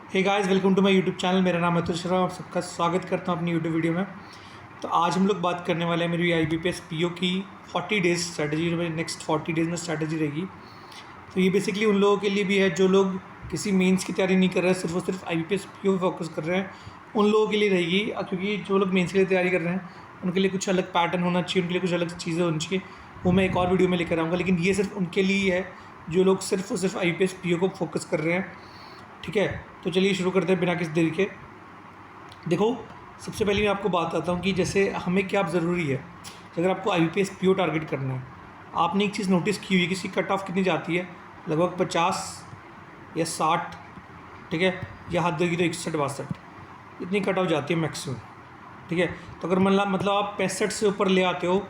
Hey guys, welcome to my YouTube channel. मेरा नाम है अतुल शर्मा। आप सबका स्वागत करता हूं अपनी यूट्यूब वीडियो में। तो आज हम लोग बात करने वाले हैं मेरी IBPS PO की 40 डेज़ स्ट्रैटेजी। जो मेरी नेक्स्ट 40 डेज़ में स्ट्रैटेजी रहेगी। तो ये बेसिकली उन लोगों के लिए भी है जो लोग किसी मेंस की तैयारी नहीं कर रहे हैं, सिर्फ और सिर्फ IBPS PO पे फोकस कर रहे हैं। उन लोगों के लिए रहेगी, क्योंकि जो लोग मेंस के लिए तैयारी कर रहे हैं उनके लिए कुछ अलग पैटर्न होना चाहिए, उनके लिए कुछ अलग चीज़ें होनी चाहिए। वो मैं एक और वीडियो में लेकर आऊँगा, लेकिन ये सिर्फ उनके लिए ही है जो लोग सिर्फ और सिर्फ IBPS PO को फोकस कर रहे हैं। ठीक है, तो चलिए शुरू करते हैं बिना किसी देरी के। देखो, सबसे पहले मैं आपको बात बताता हूँ कि जैसे हमें क्या ज़रूरी है। अगर आपको IBPS PO टारगेट करना है, आपने एक चीज़ नोटिस की हुई है कि इसकी कट ऑफ कितनी जाती है, लगभग 50 या 60, ठीक है, या हद होगी तो 61-62 इतनी कट ऑफ जाती है मैक्सिमम। ठीक है, तो अगर मतलब आप 65 से ऊपर ले आते हो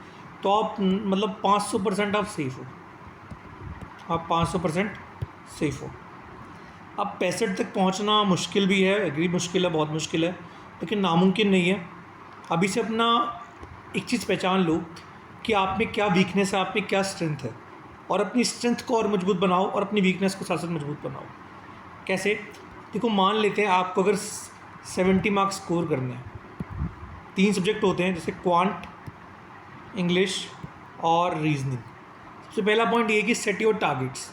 तो आप मतलब 500% आप सेफ़ हो, आप 500% सेफ़ हो। अब 65 तक पहुंचना मुश्किल भी है, एग्री मुश्किल है, बहुत मुश्किल है, लेकिन नामुमकिन नहीं है। अभी से अपना एक चीज़ पहचान लो कि आप में क्या वीकनेस है, आप में क्या स्ट्रेंथ है, और अपनी स्ट्रेंथ को और मजबूत बनाओ और अपनी वीकनेस को साथ साथ मजबूत बनाओ। कैसे? देखो, मान लेते हैं आपको अगर 70 मार्क्स स्कोर करने हैं, 3 सब्जेक्ट होते हैं जैसे क्वांट, इंग्लिश और रीजनिंग। सबसे पहला पॉइंट ये है कि सेट योर टारगेट्स,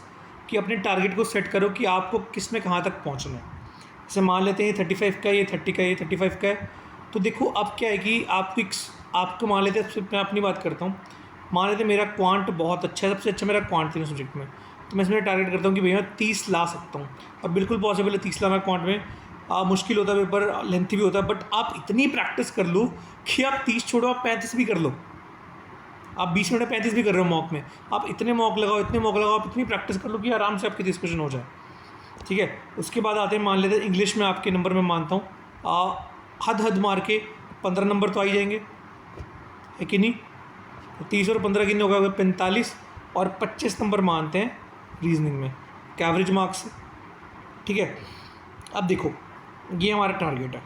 कि अपने टारगेट को सेट करो कि आपको किस में कहाँ तक पहुँचना है। जैसे मान लेते हैं ये 35 का, ये 30 का, ये 35 का है। तो देखो अब क्या है कि आपको मान लेते हैं, मैं अपनी बात करता हूँ। मान लेते हैं मेरा क्वांट बहुत अच्छा है, सबसे अच्छा मेरा क्वांट 3 सब्जेक्ट में, तो मैं इसमें टारगेट करता हूँ कि भैया 30 ला सकता हूँ। और बिल्कुल पॉसिबल है 30 लाना क्वांट में। मुश्किल होता है, पेपर लेंथी भी होता है, बट आप इतनी प्रैक्टिस कर लो कि आप 30 छोड़ो, आप 35 भी कर लो। आप 20 मिनट 35 भी कर रहे हो मॉक में, आप इतने मॉक लगाओ, आप इतनी प्रैक्टिस कर लो कि आराम से आपकी डिस्कशन हो जाए। ठीक है, उसके बाद आते हैं, मान लेते हैं इंग्लिश में आपके नंबर मैं मानता हूँ हद मार के 15 नंबर तो आ ही जाएंगे, है कि नहीं। 30 और 15 कितने होगा, 45, और 25 नंबर मानते हैं रीजनिंग में, एवरेज मार्क्स है। ठीक है, अब देखो ये हमारा टारगेट है,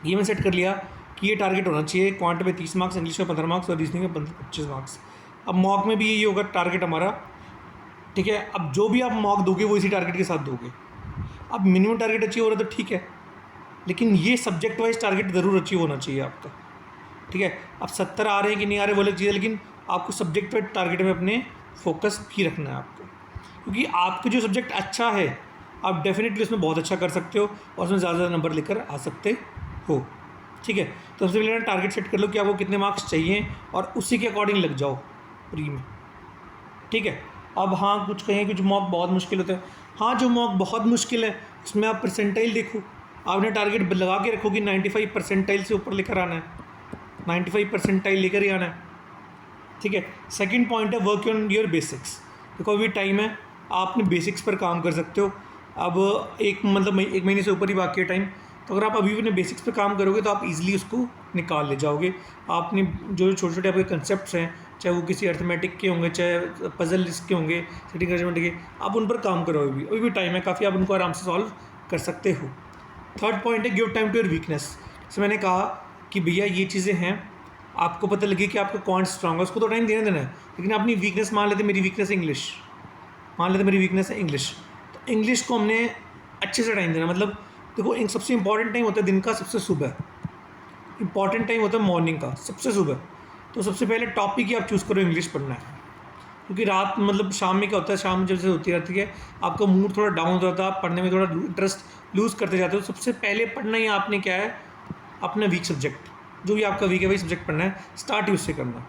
ये मैं सेट कर लिया कि ये टारगेट होना चाहिए। क्वांट में 30 मार्क्स, इंग्लिश में 15 मार्क्स और रीजनिंग में 25 मार्क्स। अब मॉक में भी यही होगा टारगेट हमारा। ठीक है, अब जो भी आप मॉक दोगे वो इसी टारगेट के साथ दोगे। अब मिनिमम टारगेट अचीव हो रहा है तो ठीक है, लेकिन ये सब्जेक्ट वाइज टारगेट ज़रूर अचीव होना चाहिए आपका। ठीक है, अब 70 आ रहे हैं कि नहीं आ रहे वो अलग चीज़ है, लेकिन आपको सब्जेक्ट वाइज टारगेट में अपने फोकस भी रखना है आपको, क्योंकि आपका जो सब्जेक्ट अच्छा है आप डेफिनेटली उसमें बहुत अच्छा कर सकते हो और उसमें ज़्यादा नंबर लेकर आ सकते हो। ठीक है, तो सबसे पहले टारगेट सेट कर लो कि आपको कितने मार्क्स चाहिए और उसी के अकॉर्डिंग लग जाओ प्री में। ठीक है, अब हाँ, कुछ कहें कि जो मॉक बहुत मुश्किल होता है, हाँ जो मॉक बहुत मुश्किल है उसमें आप परसेंटाइल देखो, आपने टारगेट लगा के रखो कि 95 परसेंटाइल से ऊपर लेकर आना है, 95 परसेंटाइल लेकर ही आना है। ठीक है, सेकंड पॉइंट है वर्क ऑन योर बेसिक्स। देखो अभी टाइम है, आपने बेसिक्स पर काम कर सकते हो। अब एक महीने से ऊपर ही बाकी है टाइम, तो अगर आप अभी अपने बेसिक्स पे काम करोगे तो आप इजीली उसको निकाल ले जाओगे। आपने जो छोटे छोटे आपके कंसेप्ट्स हैं, चाहे वो किसी अर्थमेटिक के होंगे, चाहे पजल लिस्ट के होंगे, सिटिंग अरेंजमेंट के, आप उन पर काम करो। अभी भी टाइम है काफ़ी, आप उनको आराम से सॉल्व कर सकते हो। थर्ड पॉइंट है give time to your weakness. जैसे मैंने कहा कि भैया ये चीज़ें हैं, आपको पता लगे कि आपका कौन स्ट्रांग है, उसको तो टाइम देना है, लेकिन अपनी वीकनेस मान लेते, मेरी वीकनेस इंग्लिश, मान लेते मेरी वीकनेस है इंग्लिश, तो इंग्लिश को हमने अच्छे से टाइम देना। मतलब देखो, एक सबसे इंपॉर्टेंट टाइम होता है दिन का सबसे सुबह, इंपॉर्टेंट टाइम होता है मॉर्निंग का सबसे सुबह। तो सबसे पहले टॉपिक ही आप चूज़ करो, इंग्लिश पढ़ना है, क्योंकि रात मतलब शाम में क्या होता है, शाम जब से होती रहती है आपका मूड थोड़ा डाउन हो जाता है, आप पढ़ने में थोड़ा इंटरेस्ट लूज़ करते जाते हो। सबसे पहले पढ़ना ही आपने क्या है, अपना वीक सब्जेक्ट, जो भी आपका वीक है वही सब्जेक्ट पढ़ना है, स्टार्ट ही उससे करना।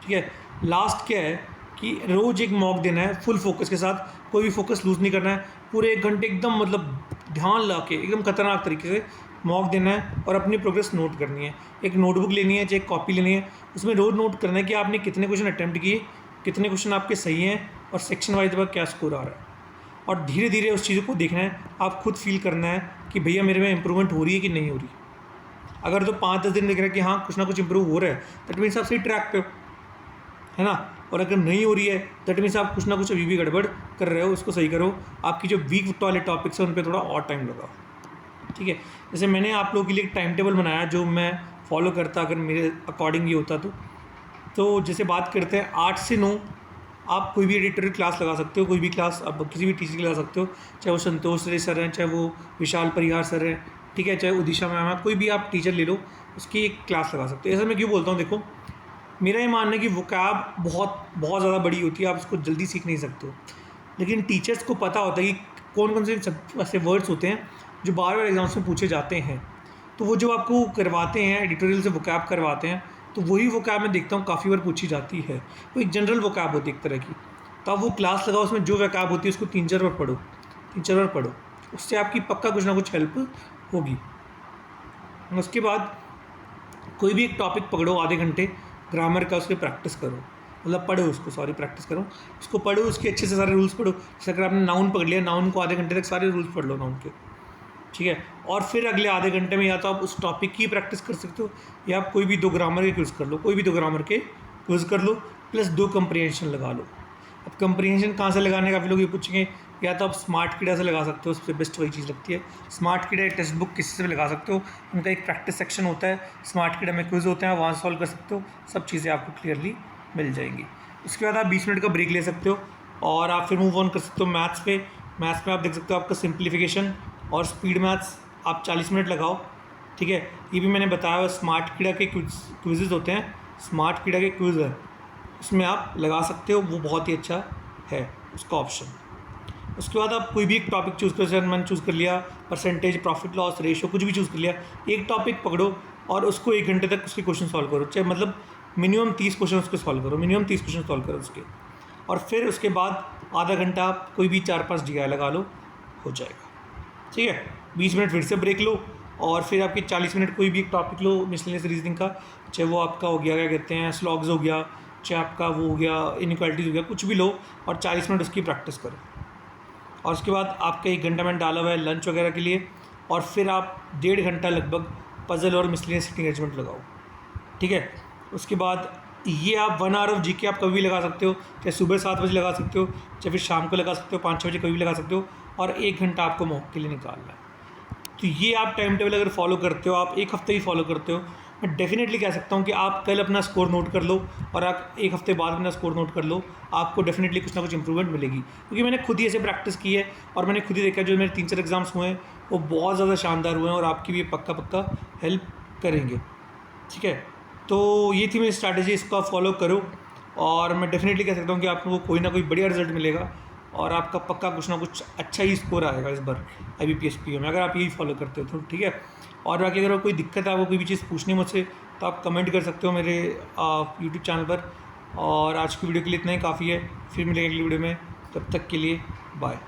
ठीक है, लास्ट क्या है कि रोज़ एक मॉक देना है फुल फोकस के साथ, कोई भी फोकस लूज़ नहीं करना है, पूरे 1 घंटे एकदम मतलब ध्यान ला के एकदम खतरनाक तरीके से मॉक देना है और अपनी प्रोग्रेस नोट करनी है। एक नोटबुक लेनी है, चाहे एक कॉपी लेनी है, उसमें रोज़ नोट करना है कि आपने कितने क्वेश्चन अटैम्प्ट किए, कितने क्वेश्चन आपके सही हैं और सेक्शन वाइज पर क्या स्कोर आ रहा है। और धीरे धीरे उस चीज़ों को देखना है, आप खुद फील करना है कि भैया मेरे में इंप्रूवमेंट हो रही है कि नहीं हो रही। अगर तो 5-10 दिन दिख रहा है कि हाँ कुछ ना कुछ इंप्रूव हो रहा है, दैट मीन्स आप सही ट्रैक पे हो, है ना। और अगर नहीं हो रही है दैट मीन्स आप कुछ ना कुछ अभी भी गड़बड़ कर रहे हो, उसको सही करो। आपकी जो वीक वाले टॉपिक्स हैं उन पर थोड़ा और टाइम लगाओ। ठीक है, जैसे मैंने आप लोगों के लिए एक टाइम टेबल बनाया जो मैं फॉलो करता, अगर मेरे अकॉर्डिंग ये होता तो जैसे बात करते हैं 8 से 9 आप कोई भी एडिटोरियल क्लास लगा सकते हो, कोई भी क्लास आप किसी भी टीचर की लगा सकते हो, चाहे वो संतोष रे सर हैं, चाहे वो विशाल परिहार सर हैं, ठीक है, चाहे उदिशा मैम है, कोई भी आप टीचर ले लो, उसकी एक क्लास लगा सकते हो। ऐसा मैं क्यों बोलता हूँ, देखो मेरा ये मानना है कि वोकैब बहुत बहुत ज़्यादा बड़ी होती है, आप उसको जल्दी सीख नहीं सकते हो, लेकिन टीचर्स को पता होता है कि कौन कौन से ऐसे वर्ड्स होते हैं जो बार बार एग्जाम्स में पूछे जाते हैं। तो वो जो आपको करवाते हैं एडिटोरियल से वोकैब करवाते हैं, तो वही वोकैब मैं देखता हूँ काफ़ी बार पूछी जाती है। वो एक जनरल वोकैब होती है एक तरह की, तो आप वो क्लास लगाओ, उसमें जो वोकैब होती है उसको 3-4 बार पढ़ो, 3-4 बार पढ़ो, उससे आपकी पक्का कुछ ना कुछ हेल्प होगी। उसके बाद कोई भी एक टॉपिक पकड़ो आधे घंटे ग्रामर का, उसके प्रैक्टिस करो, मतलब पढ़ो उसको, सॉरी प्रैक्टिस करो, उसको पढ़ो, उसके अच्छे से सारे रूल्स पढ़ो। जैसे अगर आपने नाउन पकड़ लिया, नाउन को आधे घंटे तक सारे रूल्स पढ़ लो नाउन के, ठीक है। और फिर अगले आधे घंटे में या तो आप उस टॉपिक की प्रैक्टिस कर सकते हो, या आप कोई भी 2 ग्रामर के क्विज़ कर लो, कोई भी 2 ग्रामर के क्विज़ कर लो, प्लस 2 कंप्रीहेंशन लगा लो। अब कंप्रीहेंशन कहाँ से लगाने का, फिर लोग ये पूछेंगे, या तो आप स्मार्ट कीड़ा से लगा सकते हो, सबसे बेस्ट वही चीज़ लगती है। स्मार्ट कीड़ा टेक्स्ट बुक किसी से भी लगा सकते हो, उनका एक प्रैक्टिस सेक्शन होता है, स्मार्ट कीड़ा में क्विज़ होते हैं, वहाँ सॉल्व कर सकते हो, सब चीज़ें आपको क्लियरली मिल जाएंगी। उसके बाद आप 20 मिनट का ब्रेक ले सकते हो और आप फिर मूव ऑन कर सकते हो मैथ्स पे। मैथ्स में आप देख सकते हो आपका सिंप्लीफिकेशन और स्पीड मैथ्स, आप 40 मिनट लगाओ, ठीक है। ये भी मैंने बताया हुआ स्मार्ट कीड़ा के क्विज़ होते हैं, स्मार्ट कीड़ा के क्विज़ है, उसमें आप लगा सकते हो, वो बहुत ही अच्छा है उसका ऑप्शन। उसके बाद आप कोई भी एक टॉपिक चूज़ कर, जैसे मैंने चूज़ कर लिया परसेंटेज, प्रॉफिट लॉस रेशियो, कुछ भी चूज़ कर लिया, एक टॉपिक पकड़ो और उसको 1 घंटे तक उसके क्वेश्चन सॉल्व करो, चाहे मतलब मिनिमम 30 क्वेश्चन उसके सॉल्व करो, मिनिमम 30 क्वेश्चन सॉल्व करो उसके। और फिर उसके बाद आधा घंटा आप कोई भी 4-5 DI लगा लो, हो जाएगा, ठीक है। 20 मिनट फिर से ब्रेक लो और फिर आपके 40 मिनट कोई भी एक टॉपिक लो मिसलेनियस रीजनिंग का, चाहे वो आपका हो गया क्या कहते हैं स्लॉग्स हो गया, चाहे आपका वो हो गया इनइक्वालिटीज़ हो गया, कुछ भी लो और 40 मिनट उसकी प्रैक्टिस करो। और उसके बाद आपका 1 घंटा मैंने डाला हुआ है लंच वगैरह के लिए, और फिर आप 1.5 घंटा लगभग पजल और मिसलेनियस सिटिंग अरेंजमेंट लगाओ, ठीक है। उसके बाद ये आप 1 आवर ऑफ GK आप कभी भी लगा सकते हो, चाहे सुबह 7 बजे लगा सकते हो, चाहे फिर शाम को लगा सकते हो 5-6 बजे, कभी भी लगा सकते हो, और 1 घंटा आपको मॉक के लिए निकालना है। तो ये आप टाइम टेबल अगर फॉलो करते हो, आप 1 हफ्ते ही फॉलो करते हो, मैं डेफिनेटली कह सकता हूँ कि आप कल अपना स्कोर नोट कर लो और आप 1 हफ्ते बाद अपना स्कोर नोट कर लो, आपको डेफिनेटली कुछ ना कुछ इंप्रूवमेंट मिलेगी। क्योंकि मैंने खुद ही ऐसे प्रैक्टिस की है और मैंने खुद ही देखा जो मेरे 3-4 एग्जाम्स हुए हैं वो बहुत ज़्यादा शानदार हुए हैं और आपकी भी पक्का पक्का हेल्प करेंगे, ठीक है। तो ये थी मेरी स्ट्रैटेजी, इसको आप फॉलो करो और मैं डेफिनेटली कह सकता हूँ कि आपको कोई ना कोई बढ़िया रिजल्ट मिलेगा और आपका पक्का कुछ ना कुछ अच्छा ही स्कोर आएगा इस बार IBPS PO में, अगर आप यही फॉलो करते हो तो, ठीक है। और बाकी अगर कोई दिक्कत है, आपको कोई भी चीज़ पूछनी मुझसे, तो आप कमेंट कर सकते हो मेरे YouTube चैनल पर। और आज की वीडियो के लिए इतना ही काफ़ी है, फिर मिलेंगे अगली वीडियो में, तब तक के लिए बाय।